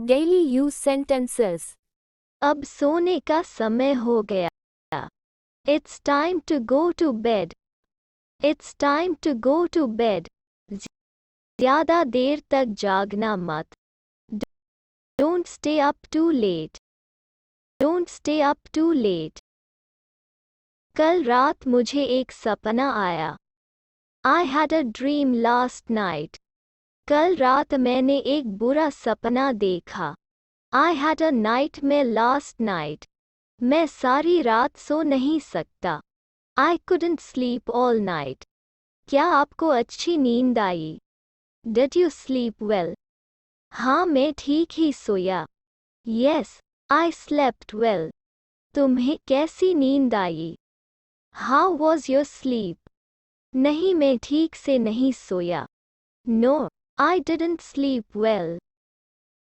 Daily use sentences. अब सोने का समय हो गया. It's time to go to bed. It's time to go to bed. ज़्यादा देर तक जागना मत. Don't stay up too late. Don't stay up too late. कल रात मुझे एक सपना आया. I had a dream last night. कल रात मैंने एक बुरा सपना देखा. I had a nightmare last night. मैं सारी रात सो नहीं सकता. I couldn't sleep all night. क्या आपको अच्छी नींद आई? Did you sleep well? हाँ मैं ठीक ही सोया. Yes, I slept well. तुम्हें कैसी नींद आई? How was your sleep? नहीं मैं ठीक से नहीं सोया. No, I didn't sleep well.